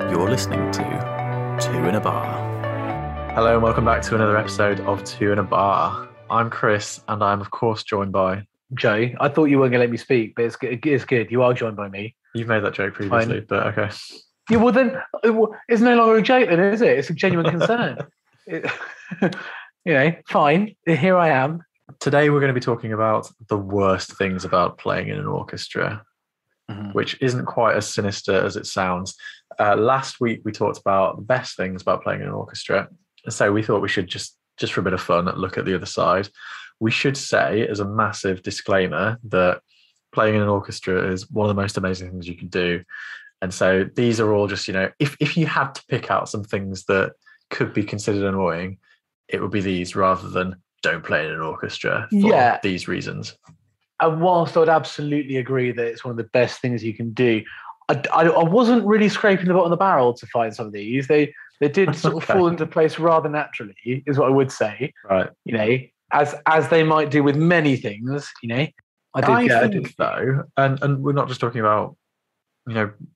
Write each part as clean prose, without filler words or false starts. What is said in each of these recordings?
You're listening to Two in a Bar. Hello and welcome back to another episode of Two in a Bar. I'm Chris and I'm of course joined by... Joe. I thought you weren't going to let me speak, but it's good. You are joined by me. You've made that joke previously, but okay. Yeah, well then, it's no longer a joke then, is it? It's a genuine concern. Fine. Here I am. Today we're going to be talking about the worst things about playing in an orchestra, which isn't quite as sinister as it sounds. Last week we talked about the best things about playing in an orchestra, and so we thought we should just for a bit of fun look at the other side. We should say as a massive disclaimer that playing in an orchestra is one of the most amazing things you can do. And so these are all just, if you had to pick out some things that could be considered annoying, it would be these rather than don't play in an orchestra for these reasons. And whilst I would absolutely agree that it's one of the best things you can do, I wasn't really scraping the bottom of the barrel to find some of these. They did sort of fall into place rather naturally, is what I would say. Right. As they might do with many things, I think though, and we're not just talking about,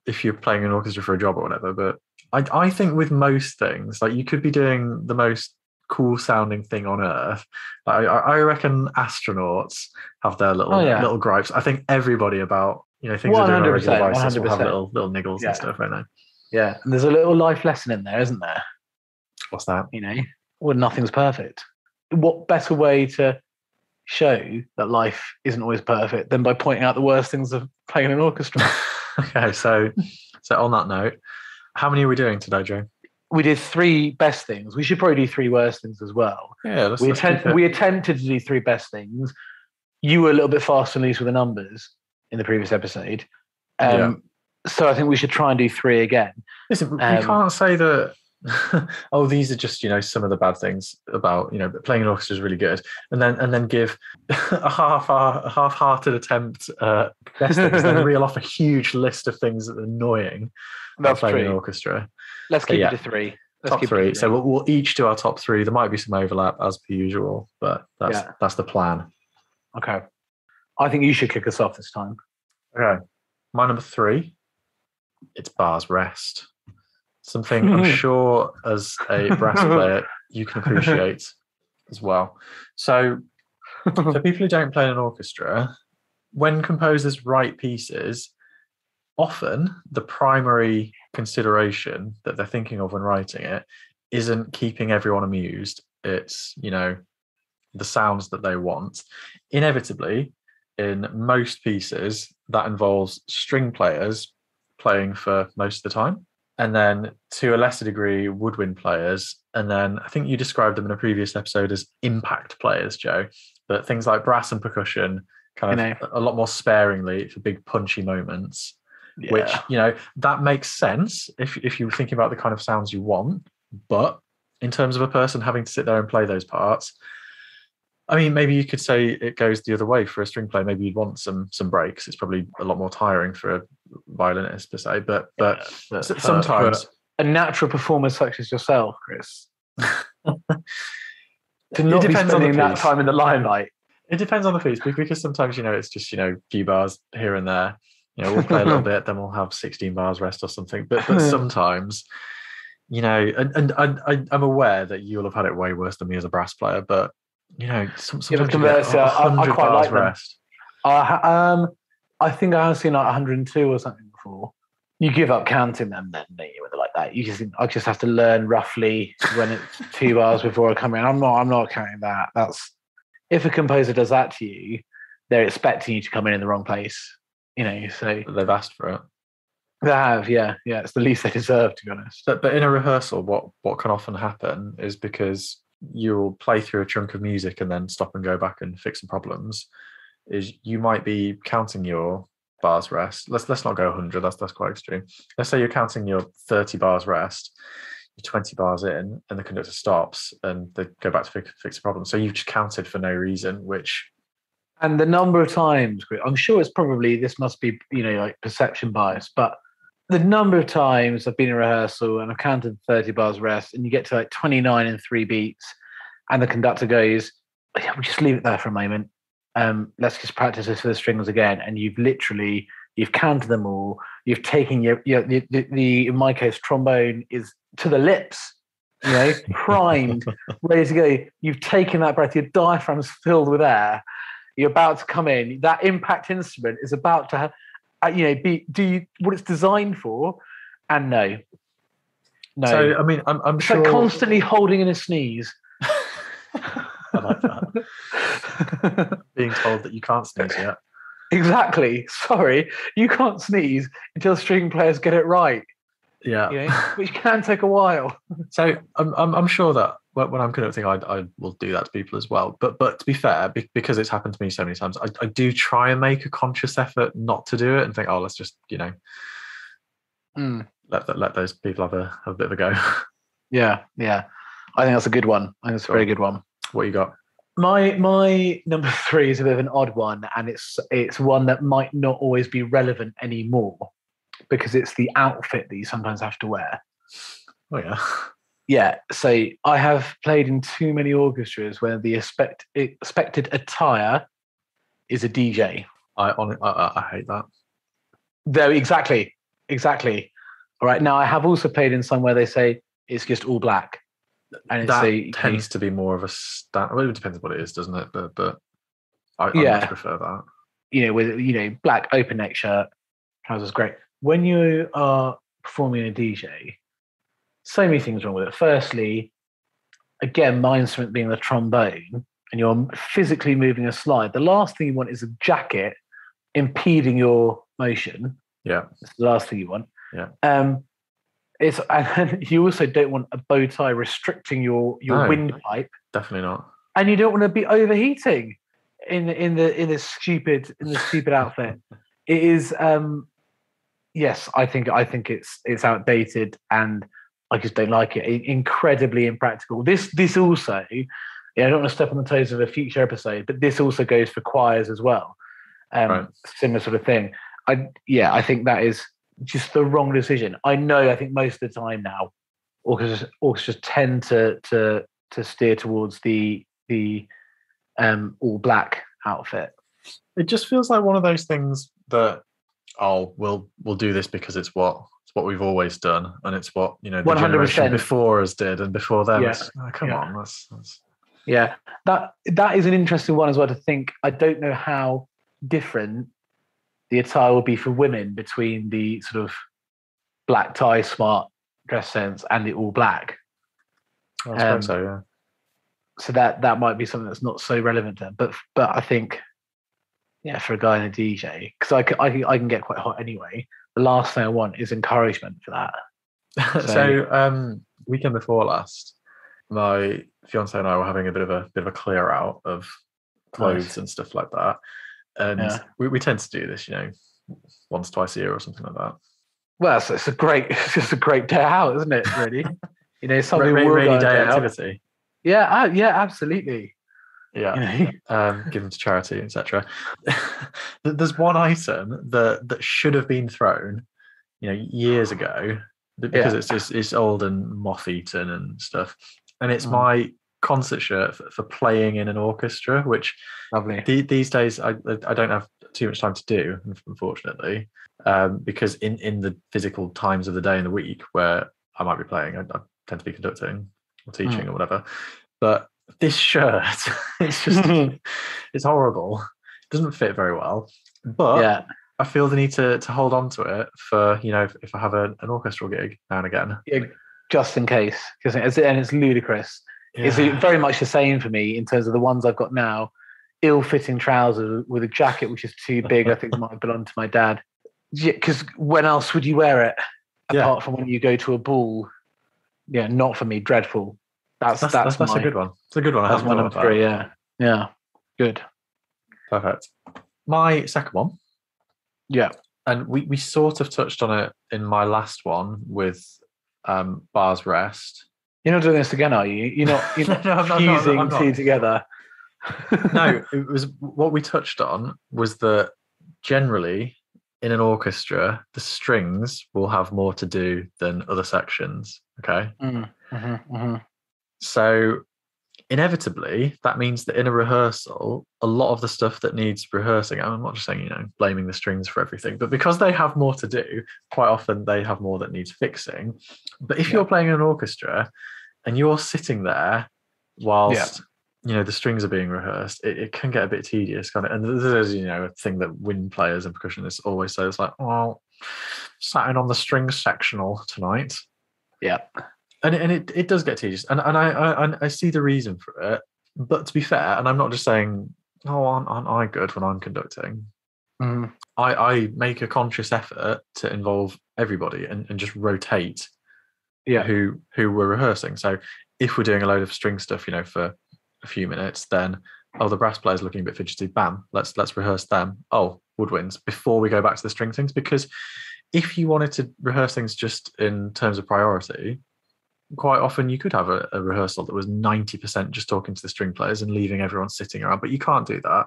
if you're playing an orchestra for a job or whatever, but I think with most things, like you could be doing the most cool sounding thing on earth. I reckon astronauts have their little gripes. I think everybody about things are doing on a regular basis will have little niggles and stuff, don't they? Yeah, and there's a little life lesson in there, isn't there? What's that? Well, nothing's perfect. What better way to show that life isn't always perfect than by pointing out the worst things of playing an orchestra? Okay, so on that note, how many are we doing today, Joe? We did 3 best things. We should probably do 3 worst things as well. Yeah, we attempted to do 3 best things. You were a little bit fast and loose with the numbers in the previous episode. So I think we should try and do 3 again. Listen, we can't say that, these are just, some of the bad things about, playing an orchestra is really good. And then give a half-hearted attempt at best things, then reel off a huge list of things that are annoying about playing an orchestra. Let's keep it to 3. Top 3. So we'll each do our top 3. There might be some overlap as per usual, but that's the plan. Okay. I think you should kick us off this time. Okay. My number 3, it's bars rest. Something I'm sure as a brass player you can appreciate as well. So for people who don't play in an orchestra, when composers write pieces, often the primary consideration that they're thinking of when writing it isn't keeping everyone amused. It's, the sounds that they want. Inevitably, in most pieces, that involves string players playing for most of the time. And then to a lesser degree, woodwind players. And then I think you described them in a previous episode as impact players, Joe. But things like brass and percussion kind of a lot more sparingly for big punchy moments, which, that makes sense if you're thinking about the kind of sounds you want. But in terms of a person having to sit there and play those parts, I mean, maybe you could say it goes the other way for a string player. Maybe you'd want some breaks. It's probably a lot more tiring for a violinist per se, but sometimes for a natural performer such as yourself, Chris, to not be spending that time in the limelight. It depends on the piece, because sometimes it's just a few bars here and there. We'll play a little bit, then we'll have 16 bars rest or something. But sometimes, and I'm aware that you'll have had it way worse than me as a brass player, but sometimes you get 100 quite bars like rest. I think I have seen like 102 or something before. You give up counting them then, don't you, when they're like that. You just think, I just have to learn roughly when it's 2 bars before I come in. I'm not counting that. That's, if a composer does that to you, they're expecting you to come in the wrong place. So They've asked for it. They have, yeah. It's the least they deserve, to be honest. But in a rehearsal, what can often happen is because you'll play through a chunk of music and then stop and go back and fix some problems, is you might be counting your bars rest. Let's not go 100, that's quite extreme. Let's say you're counting your 30 bars rest, you're 20 bars in, and the conductor stops and they go back to fix the problem. So you've just counted for no reason, and the number of times, I'm sure it's probably, this must be, like perception bias, but the number of times I've been in rehearsal and I've counted 30 bars rest and you get to like 29 in 3 beats and the conductor goes, we'll just leave it there for a moment. Let's just practice this for the strings again. And you've counted them all. You've taken the in my case, trombone is to the lips, primed, ready to go. You've taken that breath, your diaphragm's filled with air. You're about to come in. That impact instrument is about to, do what it's designed for. And no. So, I mean, I'm it's sure. like constantly holding in a sneeze. I like that. Being told that you can't sneeze yet. Exactly. Sorry, you can't sneeze until string players get it right. Yeah, which can take a while. So I'm sure that when I'm conducting, I will do that to people as well. But to be fair, because it's happened to me so many times, I do try and make a conscious effort not to do it and think, oh, let's just let those people have a bit of a go. Yeah. I think that's a good one. I think it's a very good one. What you got? My number 3 is a bit of an odd one, and it's one that might not always be relevant anymore because it's the outfit that you sometimes have to wear. Oh yeah. Yeah. So I have played in too many orchestras where the expected attire is a DJ. I hate that. Though exactly. All right. Now I have also played in some where they say it's just all black. And that tends to be more of a well, it depends what it is, doesn't it? But I much prefer that. With black open neck shirt, trousers, great. When you are performing a DJ, so many things wrong with it. Firstly, again, my instrument being the trombone, and you're physically moving a slide. The last thing you want is a jacket impeding your motion. Yeah, it's the last thing you want. Yeah. And you also don't want a bow tie restricting your windpipe. Definitely not. And you don't want to be overheating in this stupid outfit. It is yes, I think it's outdated and I just don't like it. Incredibly impractical. This also, I don't want to step on the toes of a future episode, but this also goes for choirs as well. Right. Similar sort of thing. I think that is just the wrong decision. I think most of the time now, orchestras tend to steer towards the all black outfit. It just feels like one of those things that we'll do this because it's what we've always done, and it's what the 100%. Generation before us did, and before them. Yeah. Come on, that's... Yeah, that is an interesting one as well to think. I don't know how different the attire will be for women between the sort of black tie, smart dress sense, and the all black. I suppose so, yeah. So that might be something that's not so relevant to them. But I think, for a guy in a DJ, because I can get quite hot anyway. The last thing I want is encouragement for that. So weekend before last, my fiance and I were having a bit of a clear out of clothes and stuff like that. And we tend to do this, once, twice a year or something like that. Well, it's just a great day out, isn't it? Really, something rainy day activity. Yeah, absolutely. Yeah, given to charity, etc. There's one item that should have been thrown, years ago, because it's old and moth-eaten and stuff, and it's my concert shirt for playing in an orchestra, which lovely. These days I don't have too much time to do, unfortunately, because in the physical times of the day and the week where I might be playing, I tend to be conducting or teaching or whatever. But this shirt, it's just it's horrible. It doesn't fit very well, but I feel the need to hold on to it for if I have an orchestral gig now and again, just in case, because it's ludicrous. Yeah. It's very much the same for me in terms of the ones I've got now. Ill-fitting trousers with a jacket which is too big. I think might belong to my dad. Because when else would you wear it apart from when you go to a ball? Yeah, not for me. Dreadful. That's a good one. It's a good one. That's my number 3. Yeah, good. Perfect. My second one. Yeah, and we sort of touched on it in my last one with Bars Rest. You're not doing this again, are you? You're not fusing two together. No, it was what we touched on was that generally in an orchestra, the strings will have more to do than other sections. Okay. Mm-hmm, mm-hmm. So inevitably, that means that in a rehearsal, a lot of the stuff that needs rehearsing, I'm not just saying, blaming the strings for everything, but because they have more to do, quite often they have more that needs fixing. But if you're playing in an orchestra and you're sitting there whilst, the strings are being rehearsed, it can get a bit tedious, kind of. And there's, a thing that wind players and percussionists always say, it's like, well, sat in on the strings sectional tonight. Yeah. And it does get tedious, and I see the reason for it. But to be fair, and I'm not just saying, oh, aren't I good when I'm conducting? Mm. I make a conscious effort to involve everybody and just rotate who we're rehearsing. So if we're doing a load of string stuff, for a few minutes, then the brass player's looking a bit fidgety. Bam, let's rehearse them. Oh, woodwinds, before we go back to the string things, because if you wanted to rehearse things just in terms of priority, quite often you could have a rehearsal that was 90% just talking to the string players and leaving everyone sitting around, but you can't do that.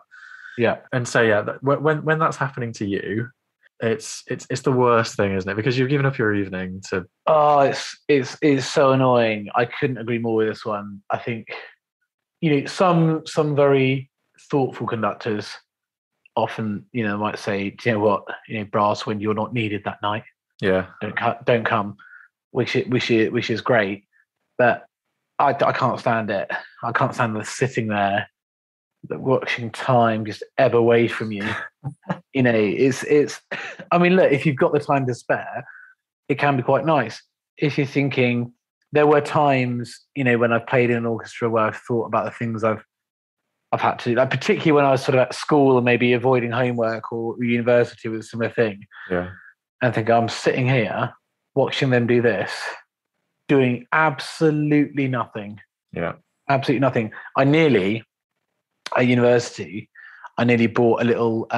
Yeah. And so when that's happening to you, it's the worst thing, isn't it? Because you've given up your evening to. Oh, it's so annoying. I couldn't agree more with this one. I think some very thoughtful conductors often might say, do you know what, brass, when you're not needed that night, don't come. Which is great, but I can't stand it. I can't stand the sitting there, watching time just ebb away from you. It's. I mean, look, if you've got the time to spare, it can be quite nice. If you're thinking, there were times, when I've played in an orchestra where I've thought about the things I've had to do, like particularly when I was sort of at school and maybe avoiding homework, or university was a similar thing. Yeah, and think I'm sitting here watching them do this, doing absolutely nothing. Yeah. Absolutely nothing. At university, I nearly bought a little,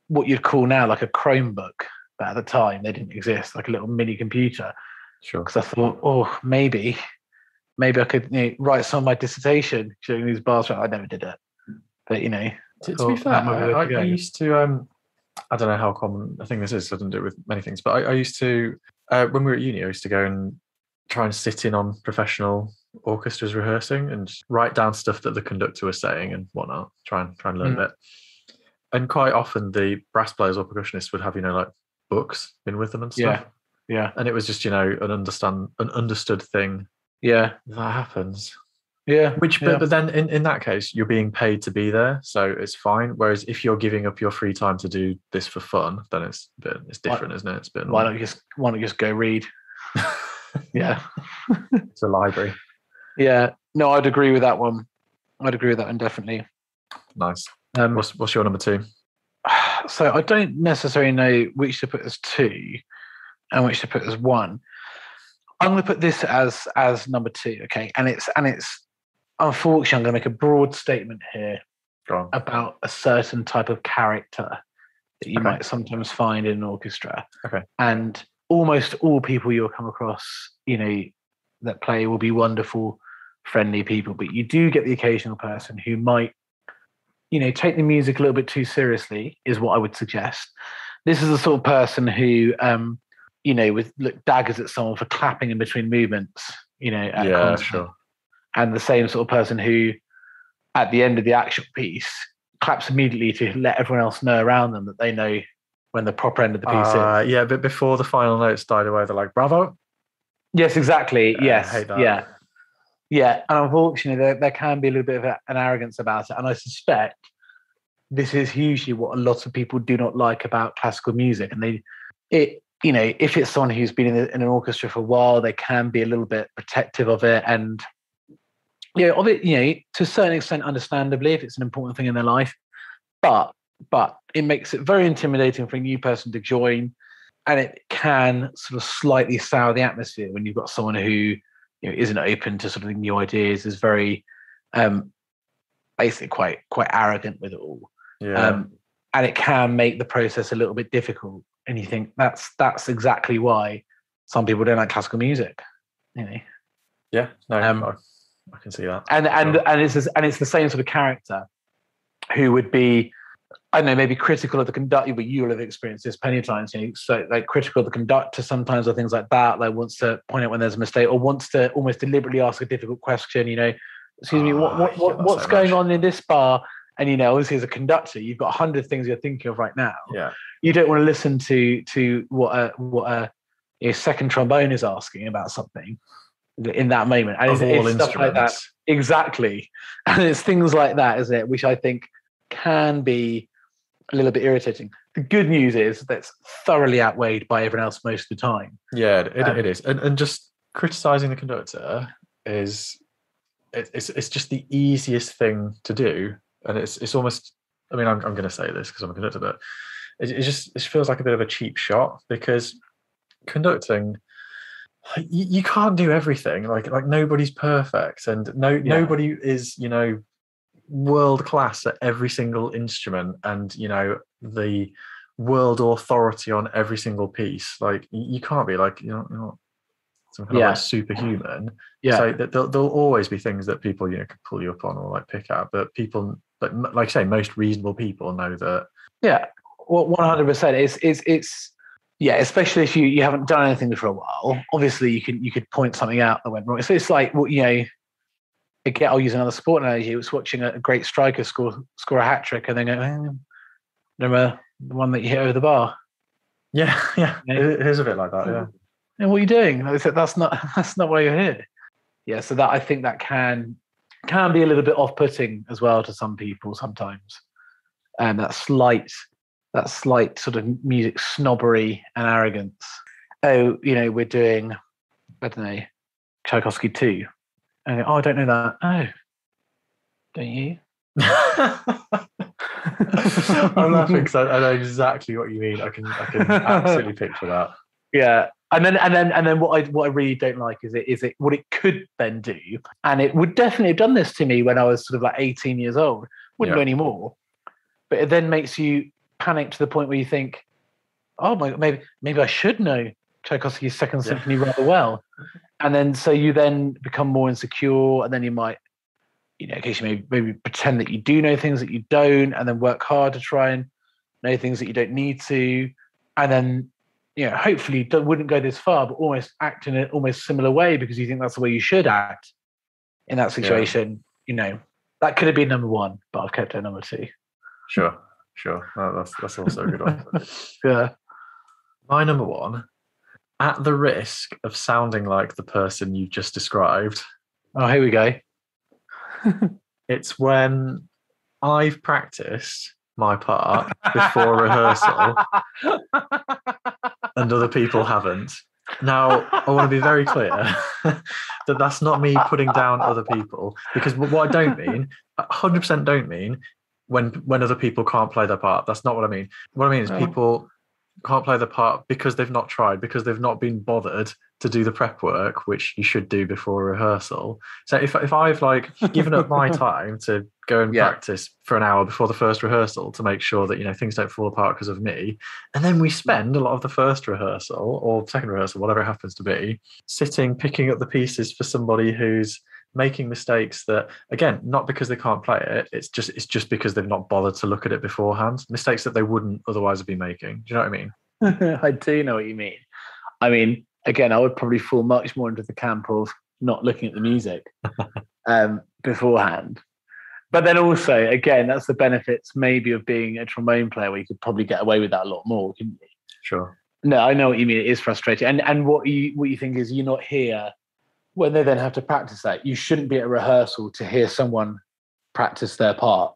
what you'd call now like a Chromebook, but at the time they didn't exist, like a little mini computer. Sure. Because I thought, maybe I could write some of my dissertation showing these bars. I never did it. But, to be fair, I used to, I don't know how common a thing this is, so I didn't do it with many things, but I used to, when we were at uni, I used to go and try and sit in on professional orchestras rehearsing and write down stuff that the conductor was saying and whatnot, try and learn a bit. And quite often the brass players or percussionists would have, like books in with them and stuff. Yeah. And it was just, an understood thing. Yeah. That happens. Yeah. But then in that case, you're being paid to be there, so it's fine. Whereas if you're giving up your free time to do this for fun, then it's different, isn't it? It's a bit why not just go read? Yeah. It's a library. Yeah. No, I'd agree with that one. Definitely. Nice. What's your number 2? So I don't necessarily know which to put as 2 and which to put as 1. I'm going to put this as number 2, okay? And it's unfortunately, I'm going to make a broad statement here about a certain type of character that you might sometimes find in an orchestra. Okay. And almost all people you'll come across, that play will be wonderful, friendly people, but you do get the occasional person who might, take the music a little bit too seriously, is what I would suggest. This is the sort of person who, with daggers at someone for clapping in between movements, at a concert. Sure. And the same sort of person who, at the end of the actual piece, claps immediately to let everyone else know around them that they know when the proper end of the piece is. Yeah, but before the final notes died away, they're like, bravo. Yes, exactly. Yes. I hate that. Yeah. Yeah. And unfortunately, there can be a little bit of an arrogance about it. And I suspect this is usually what a lot of people do not like about classical music. And if it's someone who's been in an orchestra for a while, they can be a little bit protective of it. And to a certain extent, understandably, if it's an important thing in their life. But it makes it very intimidating for a new person to join, and it can sort of slightly sour the atmosphere when you've got someone who isn't open to sort of new ideas, is very basically quite arrogant with it all. Yeah. And it can make the process a little bit difficult. And you think that's exactly why some people don't like classical music. Yeah. No, I can see that. And it's the same sort of character who would be, I don't know, maybe critical of the conductor, but you will have experienced this plenty of times, so like critical of the conductor sometimes, or things like that, like wants to point out when there's a mistake, or wants to almost deliberately ask a difficult question, excuse me, what's so going much. on in this bar? And, you know, obviously as a conductor, you've got 100 things you're thinking of right now. Yeah. You don't want to listen to what a second trombone is asking about something in that moment. And Of all it's stuff like that. instruments. Exactly. And it's things like that, isn't it? Which I think can be a little bit irritating. The good news is that's thoroughly outweighed by everyone else most of the time. Yeah, it is. And just criticizing the conductor is it's just the easiest thing to do. And it's almost, I mean, I'm going to say this because I'm a conductor, but it feels like a bit of a cheap shot, because conducting, you can't do everything. Like nobody's perfect, and nobody is, you know, world class at every single instrument, and, you know, the world authority on every single piece. Like you can't be like, you know some kind of like superhuman. So there'll always be things that people, you know, can pull you up on or like pick at, but people, like I say, most reasonable people know that. Yeah, well, 100%. It's yeah, especially if you haven't done anything for a while. Obviously, you could point something out that went wrong. So it's like, well, you know, again, I'll use another sport analogy. It was watching a great striker score a hat trick and then go, remember the one that you hit over the bar? Yeah, You know? it is a bit like that. Yeah. And what are you doing? I said, that's not why you're here. Yeah, so that, I think that can be a little bit off-putting as well to some people sometimes. And that slight sort of music snobbery and arrogance. Oh, you know, we're doing, I don't know, Tchaikovsky 2. And I don't know that. Oh, don't you? I'm laughing because I know exactly what you mean. I can absolutely picture that. Yeah. And then what I really don't like is it what it could then do, and it would definitely have done this to me when I was sort of like 18 years old. Wouldn't know anymore, but it then makes you panic to the point where you think, oh my, maybe I should know Tchaikovsky's Second Symphony rather well, and then so you then become more insecure, and then you might, you know, occasionally maybe pretend that you do know things that you don't, and then work hard to try and know things that you don't need to, and then, you know, hopefully wouldn't go this far, but almost act in an almost similar way because you think that's the way you should act in that situation. You know, that could have been number one, but I've kept it number two. Sure. That's also a good one. Yeah. My number one, at the risk of sounding like the person you just described. Oh, here we go. It's when I've practiced my part before rehearsal and other people haven't. Now, I want to be very clear that that's not me putting down other people, because what I don't mean, 100% don't mean when other people can't play their part. That's not what I mean. What I mean is people can't play the part because they've not tried, because they've not been bothered to do the prep work, which you should do before rehearsal. So if I've like given up my time to go and practice for an hour before the first rehearsal to make sure that, you know, things don't fall apart because of me, and then we spend a lot of the first rehearsal or second rehearsal, whatever it happens to be, sitting picking up the pieces for somebody who's making mistakes that, again, not because they can't play it, it's just because they've not bothered to look at it beforehand, mistakes that they wouldn't otherwise be making. Do you know what I mean? I do know what you mean. I mean, again, I would probably fall much more into the camp of not looking at the music beforehand. But then also, again, that's the benefits maybe of being a trombone player, where you could probably get away with that a lot more, couldn't you? Sure. No, I know what you mean. It is frustrating. And what you think is you're not here when they then have to practice that. You shouldn't be at a rehearsal to hear someone practice their part.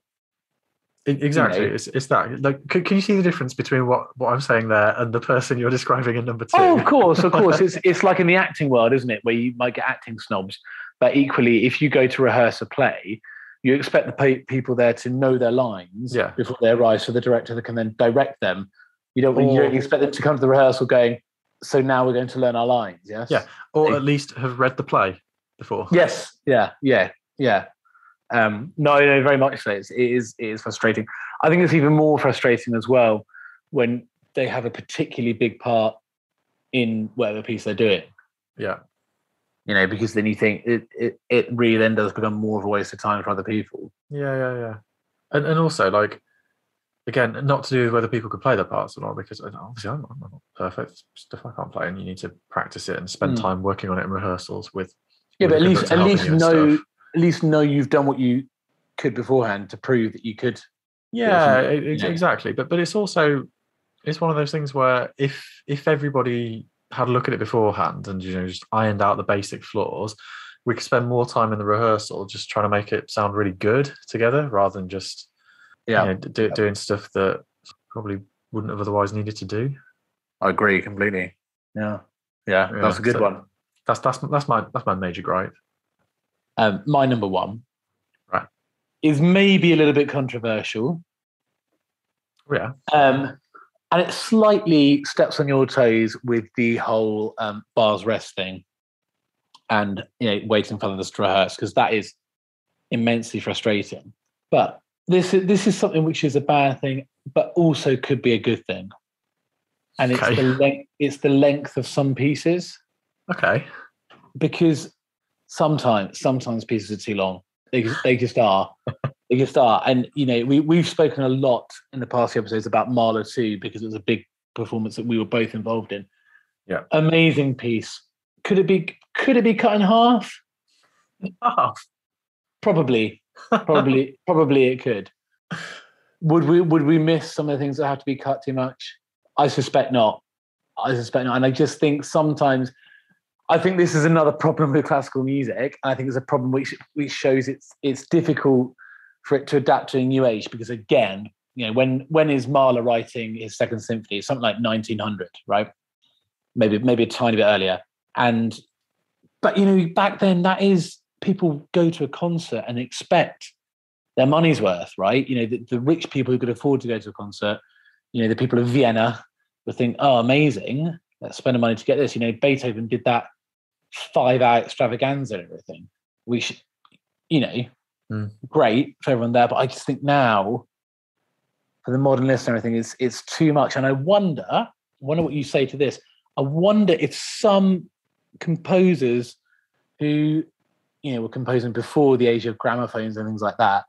Exactly. You know? It's that. Like, can you see the difference between what I'm saying there and the person you're describing in number two? Oh, of course. It's like in the acting world, isn't it? Where you might get acting snobs. But equally, if you go to rehearse a play, you expect the people there to know their lines before they arrive, so the director can then direct them. You don't expect them to come to the rehearsal going, so now we're going to learn our lines, yes? Yeah, or at least have read the play before. Yes, yeah. No, very much so. It is frustrating. I think it's even more frustrating as well when they have a particularly big part in whatever piece they're doing. Yeah. You know, because then you think it really then does become more of a waste of time for other people. Yeah. And also, like, again, not to do with whether people could play their parts or not, because obviously I'm not perfect. Stuff I can't play, and you need to practice it and spend time working on it in rehearsals with. Yeah, but at least know at least know you've done what you could beforehand to prove that you could. Yeah, exactly. But it's also, it's one of those things where if everybody had a look at it beforehand and just ironed out the basic flaws, we could spend more time in the rehearsal just trying to make it sound really good together, rather than just doing stuff that probably wouldn't have otherwise needed to do. I agree completely. Yeah, that's a good one. That's my major gripe. My number one, right, is maybe a little bit controversial. Yeah. And it slightly steps on your toes with the whole bars rest thing, and waiting for others to rehearse, because that is immensely frustrating. But this is something which is a bad thing, but also could be a good thing. And it's the length of some pieces. Okay. Because sometimes pieces are too long. They just are. They just are. And we've spoken a lot in the past episodes about Mahler 2, because it was a big performance that we were both involved in. Yeah. Amazing piece. Could it be cut in half? Half. Probably it could. Would we miss some of the things that have to be cut too much? I suspect not. And I just think sometimes, I think this is another problem with classical music. And I think it's a problem which shows it's difficult for it to adapt to a new age, because again, when is Mahler writing his Second Symphony? It's something like 1900, right? Maybe a tiny bit earlier. But back then, that is, people go to a concert and expect their money's worth, right? The rich people who could afford to go to a concert, the people of Vienna would think, oh, amazing, let's spend the money to get this. Beethoven did that 5-hour extravaganza and everything, which, great for everyone there. But I just think now, for the modern listener, I think it's too much. And I wonder what you say to this. I wonder if some composers who, were composing before the age of gramophones and things like that,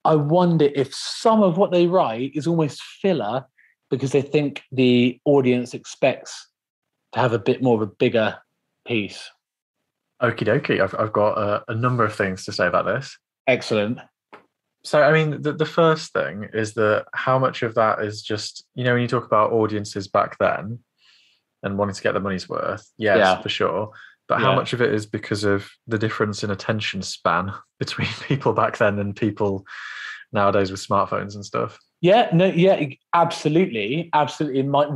I wonder if some of what they write is almost filler, because they think the audience expects to have a bit more of a bigger piece. Okie dokie. I've got a number of things to say about this. Excellent. So, I mean, the first thing is that how much of that is just, when you talk about audiences back then and wanting to get the money's worth, yes, for sure. But how much of it is because of the difference in attention span between people back then and people nowadays with smartphones and stuff? Absolutely. It might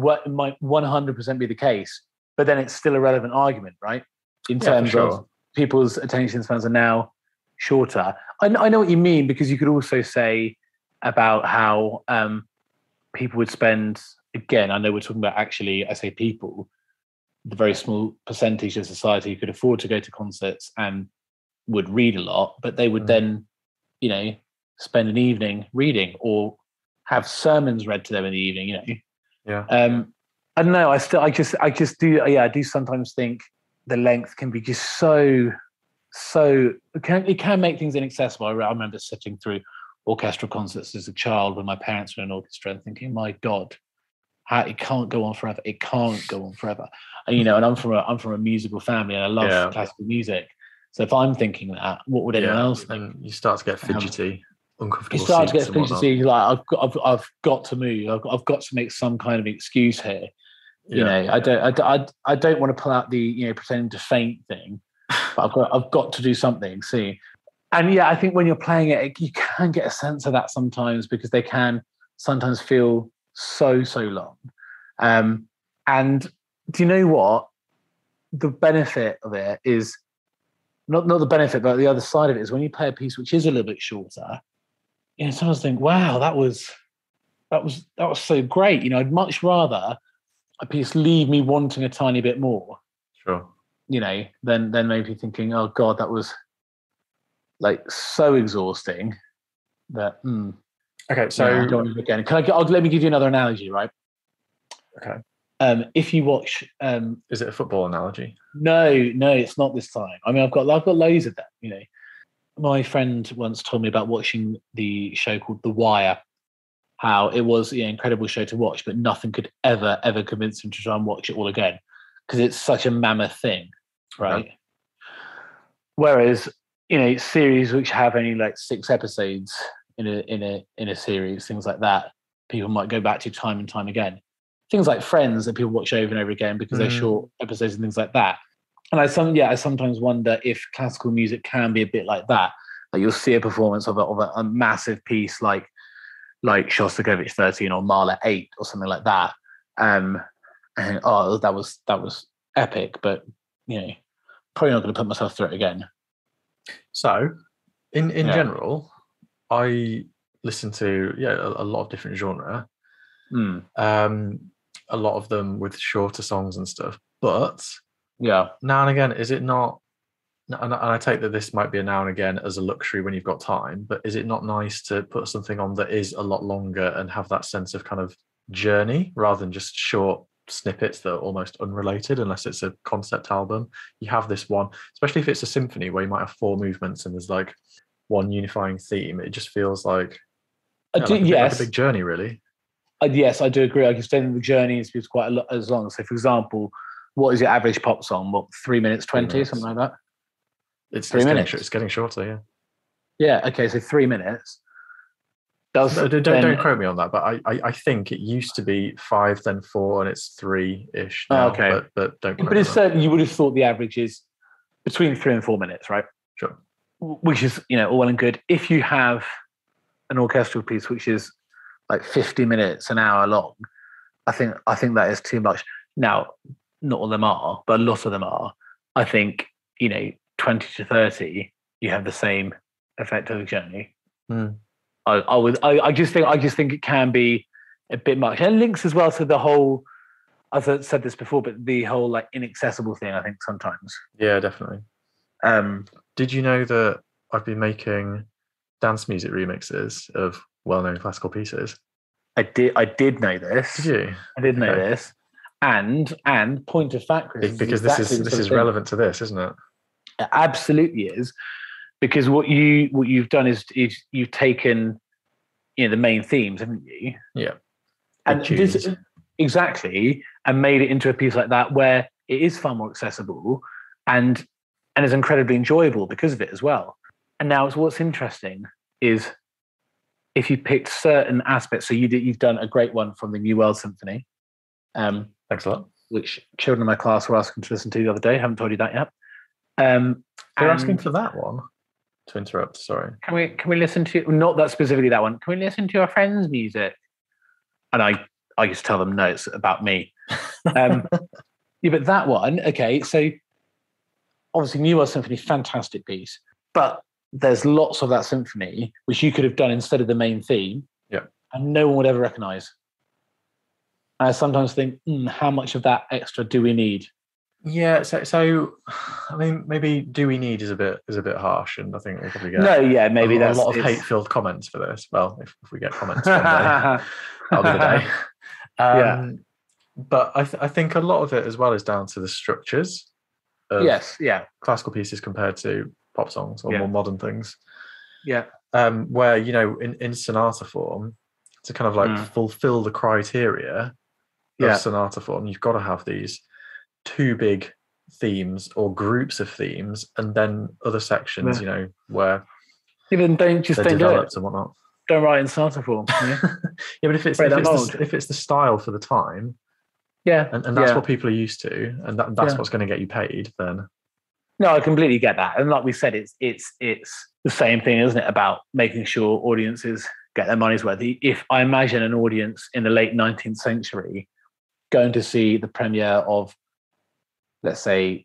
100% be the case, but then it's still a relevant argument, right? In terms of people's attention spans are now shorter. I know what you mean, because you could also say about how people would spend, again, I know we're talking about, actually, I say people, the very small percentage of society who could afford to go to concerts and would read a lot, but they would then, spend an evening reading or have sermons read to them in the evening, I don't know. I just do. I do sometimes think the length can be just so. It can make things inaccessible. I remember sitting through orchestral concerts as a child when my parents were in orchestra and thinking, "My God, it can't go on forever. It can't go on forever." And I'm from a musical family, and I love classical music. So if I'm thinking that, what would anyone else think? And you start to get fidgety. Uncomfortable. You start to get fidgety. Like I've got to move. I've got to make some kind of excuse here. I don't want to pull out the pretending to faint thing, but I've got to do something. See, and I think when you're playing it, you can get a sense of that sometimes, because they can sometimes feel so long. And do you know what? The benefit of it is not the benefit, but the other side of it is when you play a piece which is a little bit shorter. Sometimes think, wow, that was so great. I'd much rather a piece leave me wanting a tiny bit more. Sure. Than maybe thinking, oh God, that was like so exhausting that. Okay, so I don't want to again. Let me give you another analogy, right? Okay. If you watch, is it a football analogy? No, it's not this time. I mean, I've got loads of them. My friend once told me about watching the show called The Wire, how it was an incredible show to watch, but nothing could ever convince him to try and watch it all again, because it's such a mammoth thing, right? Okay. Whereas series which have only like 6 episodes in a series, things like that, people might go back to time and time again. Things like Friends that people watch over and over again because they're short episodes and things like that. And I sometimes wonder if classical music can be a bit like that. Like you'll see a performance of a massive piece like Shostakovich 13 or Mahler 8 or something like that. And that was epic, but probably not going to put myself through it again. So, in general, I listen to a lot of different genre. A lot of them with shorter songs and stuff. But now and again, is it not? And I take that this might be a now and again as a luxury when you've got time. But is it not nice to put something on that is a lot longer and have that sense of kind of journey rather than just short snippets that are almost unrelated unless it's a concept album? You have this one, especially if it's a symphony where you might have 4 movements and there's like one unifying theme. It just feels like like a big journey, really. Yes, I do agree. I can say the journey is quite a lot as long. So, for example, what is your average pop song? What, 3 minutes 20, something like that? It's 3 minutes. It's getting shorter, yeah. Yeah. Okay. So 3 minutes. Don't quote me on that, but I think it used to be 5, then 4, and it's 3-ish now. Okay. But don't. But it's certain you would have thought the average is between 3 and 4 minutes, right? Sure. Which is all well and good. If you have an orchestral piece which is like 50 minutes, an hour long, I think that is too much. Now, not all of them are, but a lot of them are. I think 20 to 30, you have the same effect of the journey. I just think it can be a bit much, and it links as well to the whole. As I said this before, but the whole like inaccessible thing. I think sometimes. Yeah, definitely. Did you know that I've been making dance music remixes of well-known classical pieces? I did know this. Did you? I did know this. And point of fact, Chris, because this is relevant to this, isn't it? It absolutely is, because what you've done is you've taken the main themes, haven't you? Yeah. And this exactly, and made it into a piece like that where it is far more accessible and is incredibly enjoyable because of it as well. And now what's interesting is if you picked certain aspects. So you've done a great one from the New World Symphony. Thanks a lot. Which children in my class were asking to listen to the other day. I haven't told you that yet. They're asking for that one. To interrupt, sorry. Can we listen to, not that specifically that one? Can we listen to your friend's music? And I used to tell them no, it's about me. Yeah, but that one, okay. So obviously, New World Symphony, fantastic piece, but there's lots of that symphony which you could have done instead of the main theme. Yeah, and no one would ever recognise. I sometimes think, how much of that extra do we need? Yeah, so I mean, maybe "do we need" is a bit harsh, and I think we'll probably get maybe a lot of hate-filled comments for this. Well, if we get comments one day, that'll be the day. But I think a lot of it as well is down to the structures of classical pieces compared to pop songs or more modern things. Yeah, where in sonata form, to kind of like fulfill the criteria of sonata form, you've got to have these 2 big themes or groups of themes, and then other sections, where even don't do it and whatnot. Don't write in sonata form. Yeah, but if it's the style for the time, and that's what people are used to, and that's what's going to get you paid, then. No, I completely get that, and like we said, it's the same thing, isn't it? About making sure audiences get their money's worth. If I imagine an audience in the late 19th century going to see the premiere of, let's say,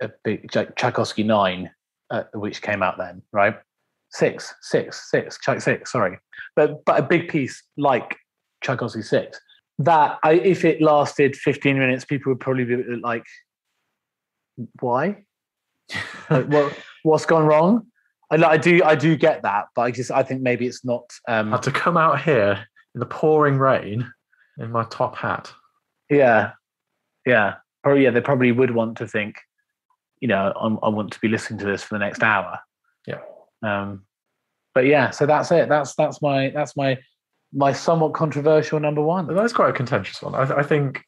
a big Tchaikovsky 9, which came out then, right? 6, sorry. But a big piece like Tchaikovsky 6, that if it lasted 15 minutes, people would probably be like, why? Like, what's gone wrong? I do get that, but I think maybe it's not. I had to come out here in the pouring rain in my top hat. Yeah. Probably, they probably would want to think, I want to be listening to this for the next hour. Yeah. But yeah, so that's it. That's my somewhat controversial number one. That's quite a contentious one. I think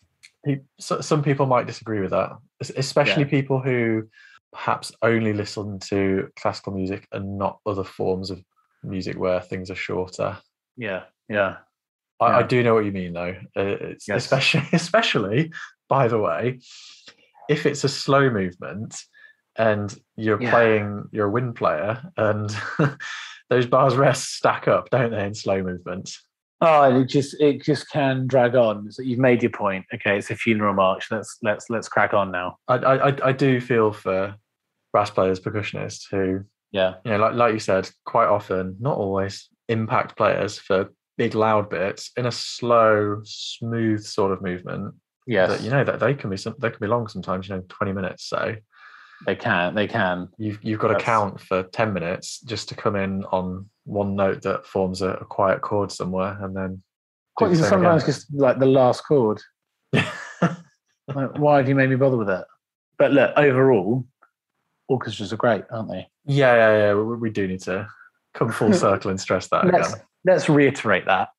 some people might disagree with that, especially people who perhaps only listen to classical music and not other forms of music where things are shorter. Yeah. I do know what you mean, though. It's Yes. especially, by the way, if it's a slow movement and you're a wind player, and those bars rest stack up, don't they, in slow movements? Oh, and it just can drag on. So you've made your point. Okay, it's a funeral march. Let's crack on now. I do feel for brass players, percussionists who, like you said, quite often, not always, impact players for big loud bits in a slow, smooth sort of movement. Yes, that they can be long sometimes. 20 minutes. So they can. You've got to count for 10 minutes just to come in on one note that forms a quiet chord somewhere, and then sometimes just like the last chord. Like, why do you make me bother with it? But look, overall, orchestras are great, aren't they? Yeah. We do need to come full circle and stress that again. Let's reiterate that.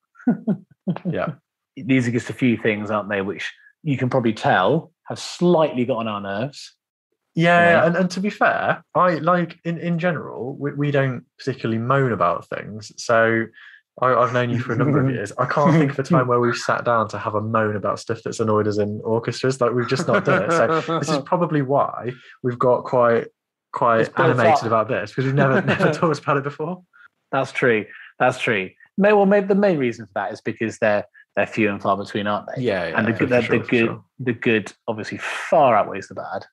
Yeah. These are just a few things, aren't they, which you can probably tell have slightly got on our nerves. Yeah. And to be fair, I like in general, we don't particularly moan about things. So I've known you for a number of years. I can't think of a time where we've sat down to have a moan about stuff that's annoyed us in orchestras. Like, we've just not done it. So this is probably why we've got quite animated about this, because we've never talked about it before. That's true. Maybe the main reason for that is because they're few and far between, aren't they? Yeah. And the good obviously far outweighs the bad.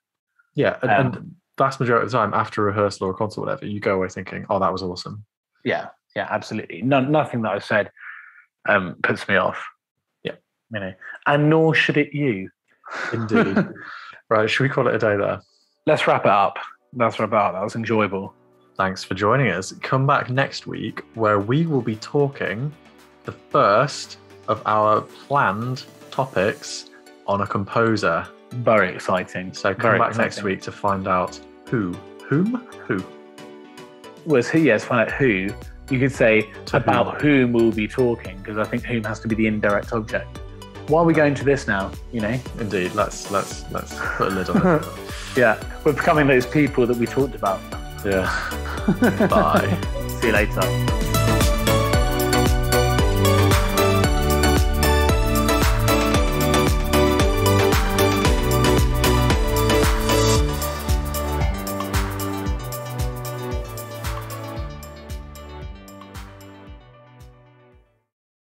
Yeah, and vast majority of the time after a rehearsal or a concert or whatever, you go away thinking, "Oh, that was awesome." Yeah, absolutely. Nothing that I've said puts me off. Yeah, and nor should it you. Indeed. Right, should we call it a day there? Let's wrap it up. That was enjoyable. Thanks for joining us. Come back next week where we will be talking the first of our planned topics on a composer. Very exciting. So come back next week to find out who. Was who? Yes, find out who. You could say about whom we'll be talking, because I think whom has to be the indirect object. Why are we going to this now? Indeed. Let's put a lid on it. Yeah, we're becoming those people that we talked about. Yeah. Bye. See you later.